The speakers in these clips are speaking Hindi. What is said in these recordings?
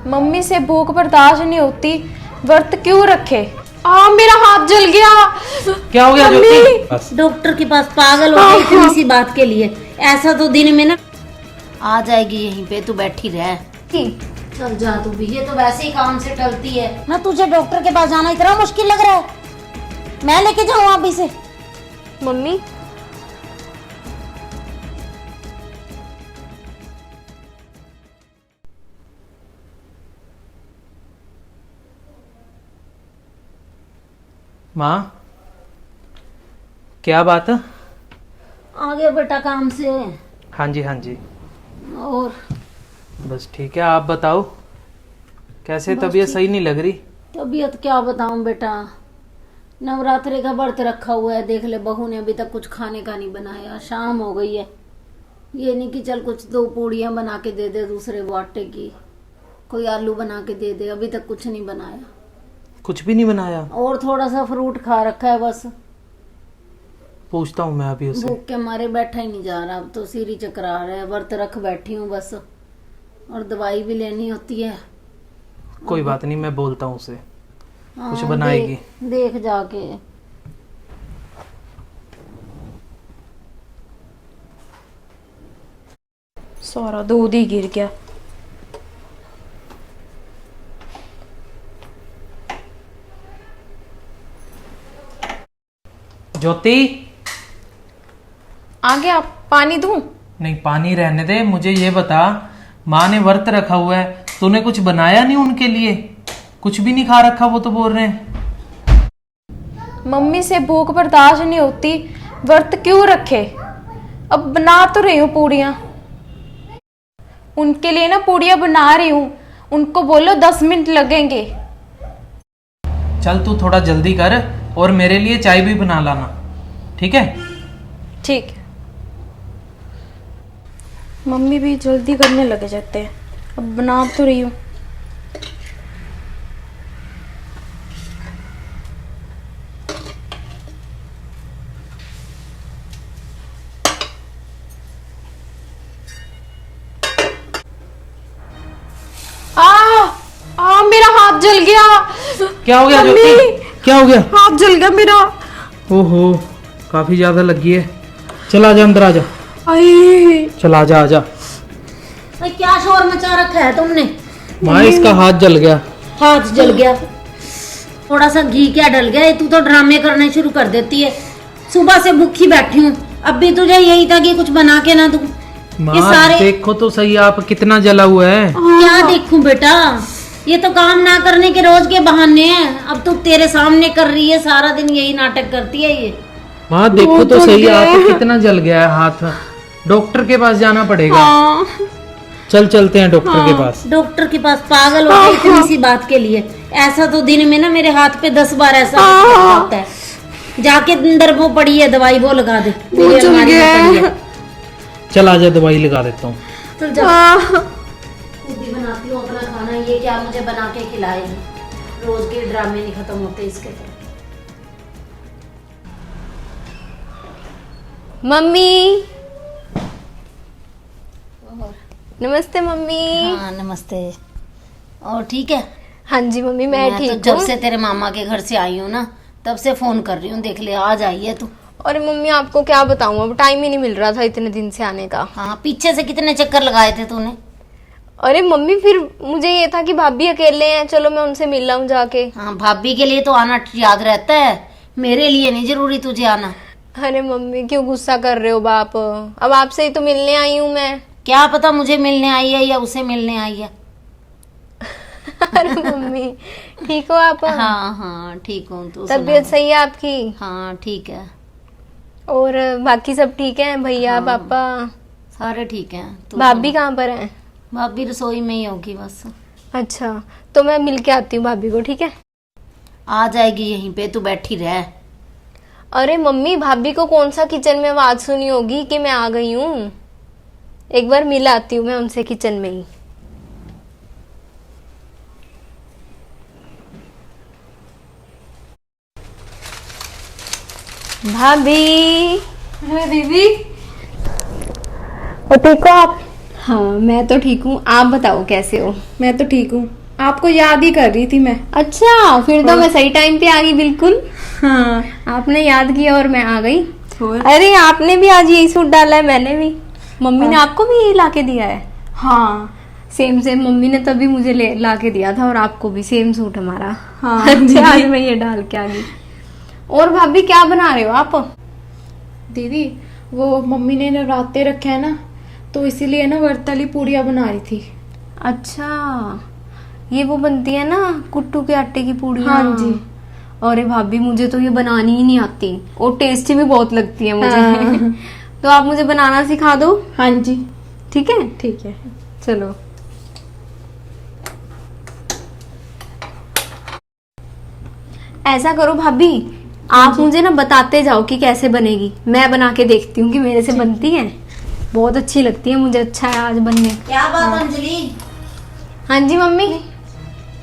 मम्मी से भूख बर्दाश्त नहीं होती, व्रत क्यों रखे? मेरा हाथ जल गया। क्या हो गया ज्योति? डॉक्टर के पास पागल हो गई इतनी सी बात के लिए। ऐसा तो दिन में ना आ जाएगी, यहीं पे तू बैठी रह। चल जा तू भी, ये तो वैसे ही काम से टलती है ना। तुझे डॉक्टर के पास जाना इतना मुश्किल लग रहा है? मैं लेके जाऊँ आप इसे? मम्मी माँ, क्या बात है? आ गया बेटा काम से? हाँ जी हाँ जी। और बस ठीक है, आप बताओ कैसे? तबीयत सही नहीं लग रही। तबीयत क्या बताऊं बेटा, नवरात्रि का व्रत रखा हुआ है। देख ले, बहू ने अभी तक कुछ खाने का नहीं बनाया। शाम हो गई है, ये नहीं कि चल कुछ 2 पूड़ियां बना के दे दे, दूसरे वो आटे की, कोई आलू बना के दे दे। अभी तक कुछ नहीं बनाया। कुछ भी नहीं बनाया? और थोड़ा सा फ्रूट खा रखा है बस। पूछता हूँ मैं अभी उसे। भूख के मारे बैठा ही नहीं जा रहा, अब तो सिर ही चकरा रहा है। व्रत रख बैठी हूँ बस, और दवाई भी लेनी होती है। कोई बात नहीं, मैं बोलता हूँ उसे, कुछ हाँ, बनाएगी। देख जाके। सारा दूध ही गिर गया। ज्योति, आ गया? पानी दूं? नहीं, पानी रहने दे। मुझे ये बता, माँ ने व्रत रखा हुआ है, तूने कुछ बनाया नहीं उनके लिए? कुछ भी नहीं खा रखा, वो तो बोल रहे हैं। मम्मी से भूख बर्दाश्त नहीं होती, व्रत क्यों रखे? अब बना तो रही हूँ पूड़ियाँ, उनके लिए ना पूड़ियाँ बना रही हूँ। उनको बोलो 10 मिनट लगेंगे। चल तू थोड़ा जल्दी कर, और मेरे लिए चाय भी बना लाना, ठीक है? ठीक है। मम्मी भी जल्दी करने लगे जाते हैं। अब बना तो रही हूँ। मेरा हाथ जल गया। क्या हो गया ज्योति? क्या हो गया? हाथ जल गया मेरा। ओहो, काफी ज्यादा लगी है। चल आजा, अंदर आजा। चल आजा आजा। क्या शोर मचा रखा है तुमने? माँ, इसका हाथ जल गया। हाथ जल गया? थोड़ा सा घी क्या डल गया? तू तो ड्रामे करने शुरू कर देती है। सुबह से भूखी बैठी हूँ, अब भी तुझे यही था कि कुछ बना के ना दूं। माँ देखो तो सही, आप कितना जला हुआ है। क्या देखूं बेटा, ये तो काम ना करने के रोज के बहाने हैं। अब तो तेरे सामने कर रही है, सारा दिन यही नाटक करती है ये। माँ देखो तो सही, आप कितना जल गया है हाथ। डॉक्टर के पास जाना पड़ेगा। चल चलते हैं डॉक्टर के पास। डॉक्टर के पास पागल हो गई इतनी सी बात के लिए। ऐसा तो दिन में ना मेरे हाथ पे 10 बार ऐसा होता है। जाके अंदर वो पड़ी है दवाई, वो लगा दे। चल आजा, दवाई लगा देता हूँ। चल जा। खुद ही बनाती हूँ अपना खाना, ये क्या मुझे बना के खिलाएगी? रोज के ड्रामे नहीं खत्म होते इसके तो। मम्मी, नमस्ते मम्मी। हाँ नमस्ते। और ठीक है? हाँ जी मम्मी, मैं ठीक हूँ। जब से तेरे मामा के घर से आई हूँ ना, तब से फोन कर रही हूँ। देख ले, आज आई है तू। अरे मम्मी, आपको क्या बताऊँ, अब टाइम ही नहीं मिल रहा था इतने दिन से आने का। हाँ, पीछे से कितने चक्कर लगाए थे तूने? अरे मम्मी, फिर मुझे ये था कि भाभी अकेले हैं, चलो मैं उनसे मिल लाऊं जाके। हाँ, भाभी के लिए तो आना याद रहता है, मेरे लिए नहीं जरूरी तुझे आना। अरे मम्मी, क्यों गुस्सा कर रहे हो बाप? अब आपसे ही तो मिलने आई हूँ मैं। क्या पता मुझे मिलने आई है या उसे मिलने आई है। अरे मम्मी, ठीक हो आप? हाँ हाँ ठीक हूँ। तू तबीयत सही है आपकी? हाँ ठीक है। और बाकी सब ठीक है? भैया हाँ, पापा सारे ठीक हैं। भाभी कहाँ पर हैं? भाभी रसोई में ही होगी बस। अच्छा, तो मैं मिल के आती हूँ भाभी को, ठीक है? आ जाएगी यहीं पे, तू बैठी रह। अरे मम्मी, भाभी को कौन सा किचन में आवाज सुनी होगी कि मैं आ गई हूँ? एक बार मिल आती हूँ मैं उनसे किचन में ही। भाभी। अरे दीदी, ठीक हो आप? हाँ मैं तो ठीक हूँ, आप बताओ कैसे हो? मैं तो ठीक हूँ, आपको याद ही कर रही थी मैं। अच्छा, फिर तो मैं सही टाइम पे आ गई बिल्कुल। हाँ। आपने याद किया और मैं आ गई। और? अरे आपने भी आज यही सूट डाला है, मैंने भी। मम्मी ने आपको भी यही लाके दिया है? हाँ सेम सेम, मम्मी ने तभी मुझे ला के दिया था और आपको भी सेम सूट हमारा। हाँ अच्छा, आज मैं ये डाल के आ गई। और भाभी क्या बना रहे हो आप? दीदी, वो मम्मी ने नवरात्रे रखे हैं ना, तो इसीलिए ना व्रत वाली पूड़ियाँ बना रही थी। अच्छा, ये वो बनती है ना कुट्टू के आटे की पूड़ियाँ? हाँ जी। अरे भाभी मुझे तो ये बनानी ही नहीं आती और टेस्टी भी बहुत लगती है मुझे। हाँ। तो आप मुझे बनाना सिखा दो। हाँ जी, ठीक है? ठीक है। चलो। ऐसा करो भाभी, आप मुझे ना बताते जाओ कि कैसे बनेगी, मैं बना के देखती हूँ कि मेरे से बनती है। बहुत अच्छी लगती है मुझे। अच्छा है आज बनने। क्या बात अंजलि, हाँ जी मम्मी।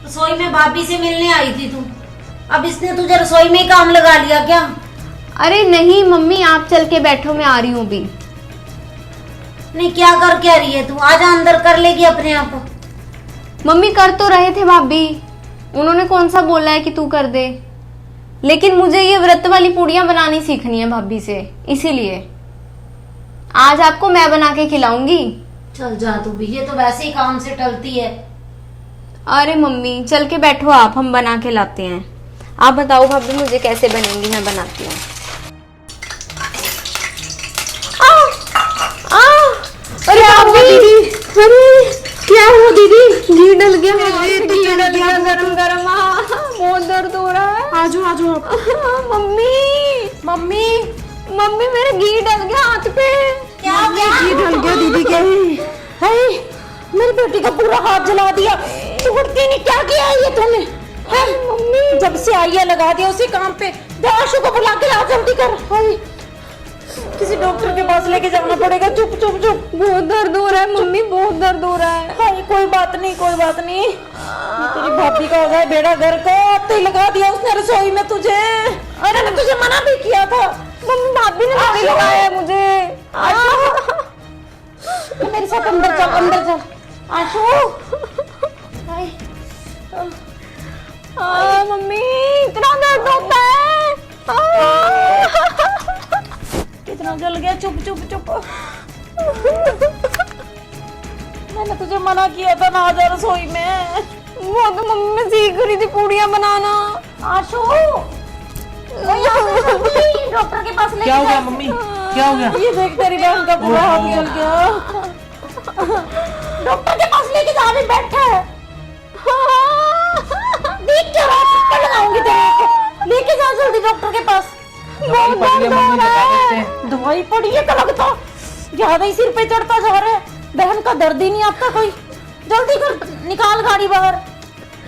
रसोई में भाभी से मिलने आई थी तू, अब इसने तुझे रसोई में ही काम लगा लिया क्या? अरे नहीं मम्मी, आप चल के बैठो, मैं आ रही हूँ अभी। नहीं, क्या कर क्या रही है तू? आजा अंदर, कर लेगी अपने आप। मम्मी कर तो रहे थे भाभी, उन्होंने कौन सा बोला है कि तू कर दे, लेकिन मुझे ये व्रत वाली पूड़ियाँ बनानी सीखनी है भाभी से, इसीलिए आज आपको मैं बना के खिलाऊंगी। चल जा तू भी, ये तो वैसे ही काम से टलती है। अरे मम्मी चल के बैठो आप, हम बना के लाते हैं। आप बताओ भाभी मुझे कैसे बनेंगी, मैं बनाती हूँ। अरे भाभी, अरे क्या हुआ दीदी? घी डल गया, घी डल गया गरम गरम। बहुत दर्द हो रहा है। आजो आजो आप। मम्मी मम्मी, मम्मी मेरे घी डल गया हाथ पे। क्या हो गया? घी ढल गया दीदी के। हाय, मेरी बेटी का पूरा हाथ जला दिया। तू उठती नहीं, क्या किया है ये तूने? मम्मी, जब से आई है लगा दिया उसी काम पे। आशु को बुला के ला, जल्दी कर। हाय, किसी डॉक्टर के पास लेके जाना पड़ेगा। चुप चुप चुप, बहुत दर्द हो रहा है मम्मी, बहुत दर्द हो रहा है। हाय, कोई बात नहीं कोई बात नहीं। तेरी भाभी का हो गया बेड़ा घर को, अब तो ही लगा दिया उसने रसोई में तुझे। अरे मैं तुझे मना भी किया था। मम्मी भाभी ने थोड़ी लगाया है मुझे। तो मेरे साथ अंदर चल, अंदर चल। आशु, हाय, मम्मी इतना दर्द होता है। कितना जल गया। चुप चुप चुप। मैंने तुझे मना किया था ना, आजा रसोई में। वो तो मम्मी मैं सीख रही थी पूड़ियाँ बनाना। आशु, डॉक्टर के पास ले क्या हो गया मम्मी, क्या हो गया? ये देख, तेरी बहन का पूरा हाथ जल गया। डॉक्टर के पास लेके जा, अभी बैठा है। देख क्या रहा, थप्पड़ लगाऊंगी तेरे को। लेके जा जल्दी डॉक्टर के पास। दवाई पड़ी है मम्मी, लगा देते हैं। दवाई पड़ी है क्या लगता? ज्यादा ही सिर पे चढ़ता जा रहा है। बहन का दर्द ही नहीं आपका कोई। जल्दी कर, निकाल गाड़ी बाहर।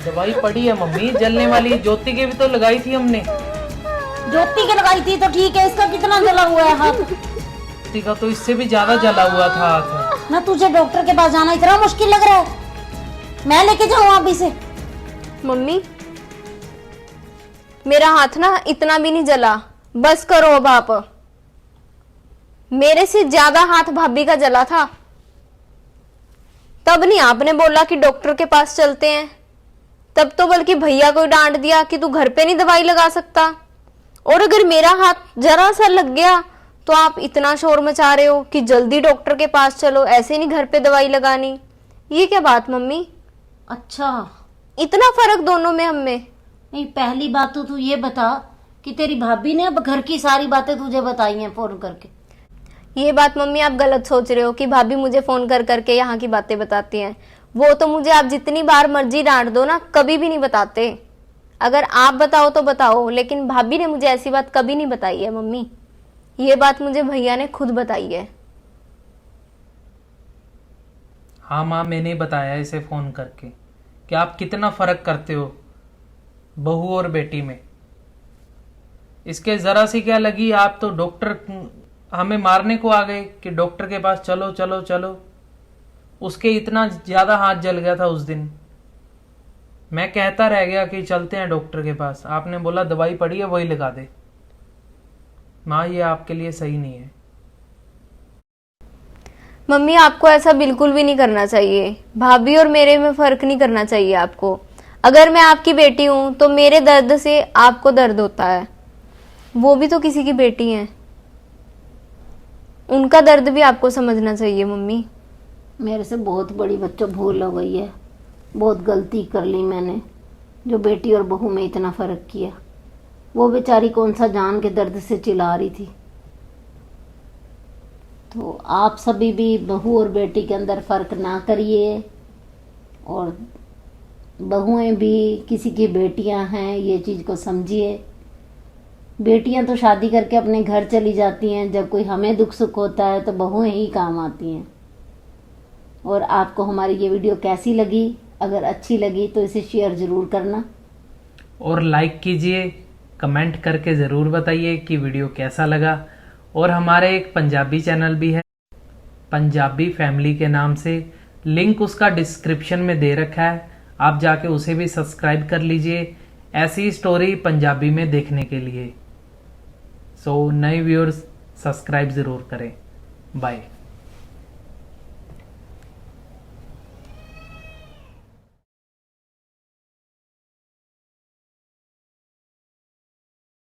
दवाई पड़ी है मम्मी, जलने वाली। ज्योति के भी तो लगाई थी हमने। ज्योति के लगाई थी तो ठीक है, इसका कितना जला हुआ है हाथ? ज्योति का तो इससे भी ज्यादा जला हुआ था हाथ। ना तुझे डॉक्टर के पास जाना इतना मुश्किल लग रहा है? मैं लेके जाऊँ अभी से? मम्मी मेरा हाथ ना इतना भी नहीं जला, बस करो अब आप। मेरे से ज्यादा हाथ भाभी का जला था। तब नहीं आपने बोला कि डॉक्टर के पास चलते हैं, तब तो बल्कि भैया को डांट दिया कि तू घर पे नहीं दवाई लगा सकता। और अगर मेरा हाथ जरा सा लग गया तो आप इतना शोर मचा रहे हो कि जल्दी डॉक्टर के पास चलो, ऐसे नहीं घर पे दवाई लगानी। ये क्या बात मम्मी, अच्छा, इतना फर्क दोनों में हम में। नहीं पहली बात तो तू ये बता कि तेरी भाभी ने अब घर की सारी बातें तुझे बताई हैं फोन करके? ये बात मम्मी आप गलत सोच रहे हो कि भाभी मुझे फोन कर करके यहाँ की बातें बताती हैं। वो तो मुझे आप जितनी बार मर्जी डांट दो ना, कभी भी नहीं बताते। अगर आप बताओ तो बताओ, लेकिन भाभी ने मुझे ऐसी बात कभी नहीं बताई है मम्मी। ये बात मुझे भैया ने खुद बताई है। हाँ माँ, मैंने बताया इसे फोन करके कि आप कितना फर्क करते हो बहू और बेटी में। इसके जरा सी क्या लगी, आप तो डॉक्टर हमें मारने को आ गए कि डॉक्टर के पास चलो चलो चलो। उसके इतना ज्यादा हाथ जल गया था उस दिन। मैं कहता रह गया कि चलते हैं डॉक्टर के पास, आपने बोला दवाई पड़ी है वही लगा दे। माँ ये आपके लिए सही नहीं है। मम्मी आपको ऐसा बिल्कुल भी नहीं करना चाहिए। भाभी और मेरे में फर्क नहीं करना चाहिए आपको। अगर मैं आपकी बेटी हूं तो मेरे दर्द से आपको दर्द होता है, वो भी तो किसी की बेटी हैं, उनका दर्द भी आपको समझना चाहिए मम्मी। मेरे से बहुत बड़ी बच्चों भूल हो गई है, बहुत गलती कर ली मैंने जो बेटी और बहू में इतना फर्क किया। वो बेचारी कौन सा जान के दर्द से चिल्ला रही थी। तो आप सभी भी बहू और बेटी के अंदर फर्क ना करिए, और बहुएं भी किसी की बेटियां हैं ये चीज़ को समझिए। बेटियां तो शादी करके अपने घर चली जाती हैं, जब कोई हमें दुख सुख होता है तो बहुएं ही काम आती हैं। और आपको हमारी ये वीडियो कैसी लगी? अगर अच्छी लगी तो इसे शेयर ज़रूर करना और लाइक कीजिए, कमेंट करके ज़रूर बताइए कि वीडियो कैसा लगा। और हमारे एक पंजाबी चैनल भी है, पंजाबी फैमिली के नाम से, लिंक उसका डिस्क्रिप्शन में दे रखा है, आप जाके उसे भी सब्सक्राइब कर लीजिए ऐसी स्टोरी पंजाबी में देखने के लिए। सो नए व्यूअर्स सब्सक्राइब ज़रूर करें। बाय।